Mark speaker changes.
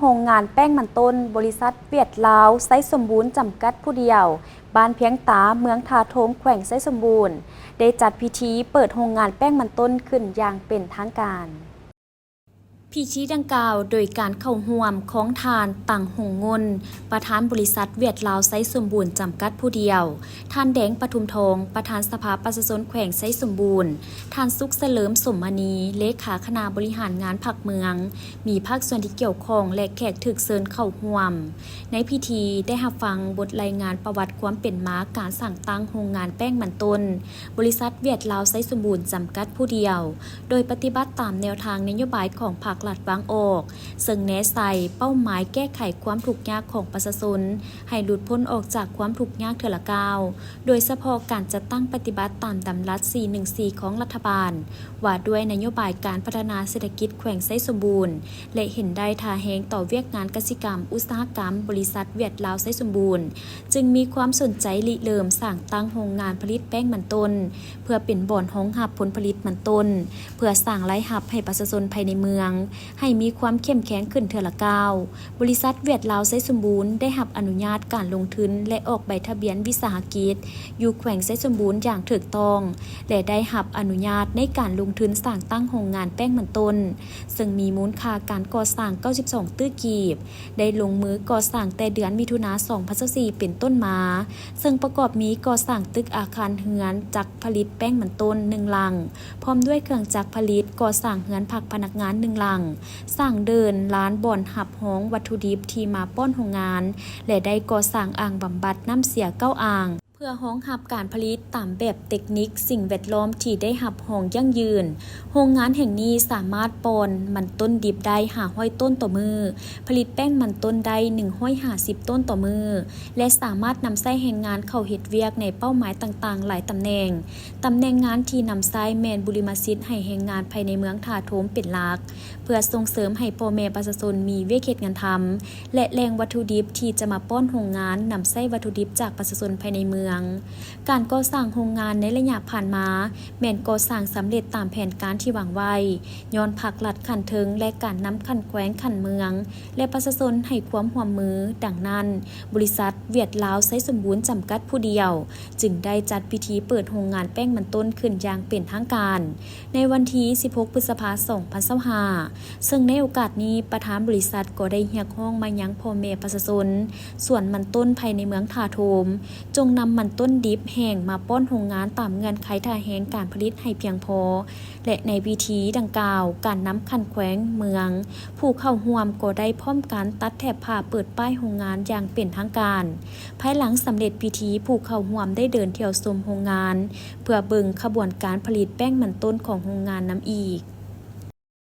Speaker 1: รงงานแป้งมันต้นบริษัทเวียดลาวไซสมบูรณ์จำกัดผู้เดียวบ้านเพียงตาเมืองทาโทมแขวงไซสมบูรณ์ได้จัดพิธีเปิดโรงงานแป้งมันต้นขึ้นอย่างเป็นทางการพิธีดังกล่าวโดยการเข้าร่วมของทานต่างหงงนประธานบริษัทเวียดลาวไซสมบูรณ์จำกัดผู้เดียวท่านแดงปทุมทองประธานสภาประชาชนแขวงไซสมบูรณ์ท่านสุขเสริมสมณีเลขาคณะบริหารงานผักเมืองมีภาคส่วนที่เกี่ยวข้องและแขกถึกเชิญเข้าร่วมในพิธีได้รับฟังบทรายงานประวัติความเป็นมาการสั่งตั้งโรงงานแป้งมันต้นบริษัทเวียดลาวไซสมบูรณ์จำกัดผู้เดียวโดยปฏิบัติตามแนวทางนโยบายของภาครัฐวางออกซึ่งแนใส่เป้าหมายแก้ไขความทุกข์ยากของประชาชนให้หลุดพ้นออกจากความทุกข์ยากเถื่อละก้าวโดยเฉพาะการจัดตั้งปฏิบัติตามดำรัส 414 ของรัฐบาลว่าด้วยนโยบายการพัฒนาเศรษฐกิจแขวงไซสมบูรณ์และเห็นได้ท่าแหงต่อเวียกงานกสิกรรมอุตสาหกรรมบริษัทเวียดลาวไซสมบูรณ์จึงมีความสนใจริเริ่มสร้างตั้งโรงงานผลิตแป้งมันต้นเพื่อเป็นบ่อนรองรับผลผลิตมันต้นเพื่อสร้างรายรับให้ประชาชนภายในเมืองให้มีความเข้มแข็งขึ้นเทื่อละก้าวบริษัทเวียดลาวไซสมบูรณ์ได้รับอนุญาตการลงทุนและออกใบทะเบียนวิสาหกิจอยู่แขวงไซสมบูรณ์อย่างถูกต้องและได้รับอนุญาตในการลงทุนสร้างตั้งโรงงานแป้งมันต้นซึ่งมีมูลค่าการก่อสร้าง92ตื้อกีบได้ลงมือก่อสร้างแต่เดือนมิถุนายน2024เป็นต้นมาซึ่งประกอบมีก่อสร้างตึกอาคารเรือนจักรผลิตแป้งมันต้น1หลังพร้อมด้วยเครื่องจักรผลิตก่อสร้างเรือนพักพนักงาน1หลังสร้างเดินร้านบ่อนหับห้องวัตถุดิบที่มาป้อนโรงงานและได้ก่อสร้างอ่างบำบัดน้ำเสีย9อ่างเพื่อห้องหับการผลิตตามแบบเทคนิคสิ่งแวดล้อมที่ได้หับห้องยั่งยืนโรงงานแห่งนี้สามารถป้อนมันต้นดิบได้500ต้นต่อมือผลิตแป้งมันต้นได้150ต้นต่อมือและสามารถนำไส้แรงงานเข้าเฮ็ดเวียกในเป้าหมายต่างๆหลายตำแหน่งงานที่นำไส้แมนบุริมาสิทธิ์ให้แรงงานภายในเมืองถาโถมเป็นหลักเพื่อส่งเสริมให้พ่อแม่ประชาชนมีเวียกเฮ็ดงานทำและแหล่งวัตถุดิบที่จะมาป้อนโรงงานนำไส้วัตถุดิบจากประชาชนภายในเมืองการก่อสร้างโรงงานในระยะผ่านมาแม่นก่อสร้างสำเร็จตามแผนการที่วางไว้ย้อนภาครัฐขันเทิงและการนำขันแขวงขันเมืองและประชาชนให้ความร่วมมือดังนั้นบริษัทเวียดลาวไซสมบูรณ์จำกัดผู้เดียวจึงได้จัดพิธีเปิดโรงงานแป้งมันต้นขึ้นอย่างเป็นทางการในวันที่16พฤษภาคม2025ซึ่งในโอกาสนี้ประธานบริษัทก็ได้เรียกร้องมายังพ่อแม่ประชาชนส่วนมันต้นภายในเมืองถาโถมจงนำมันต้นดิบแห้งมาป้อนโรงงานตามเงื่อนไขท่าแห้งการผลิตให้เพียงพอและในพิธีดังกล่าวการนำขันแขวงเมืองผู้เข้าร่วมก็ได้พร้อมการตัดแถบผ้าเปิดป้ายโรงงานอย่างเป็นทางการภายหลังสำเร็จพิธีผู้เข้าร่วมได้เดินเที่ยวชมโรงงานเพื่อเบิ่งขบวนการผลิตแป้งมันต้นของโรงงานน้ำอีก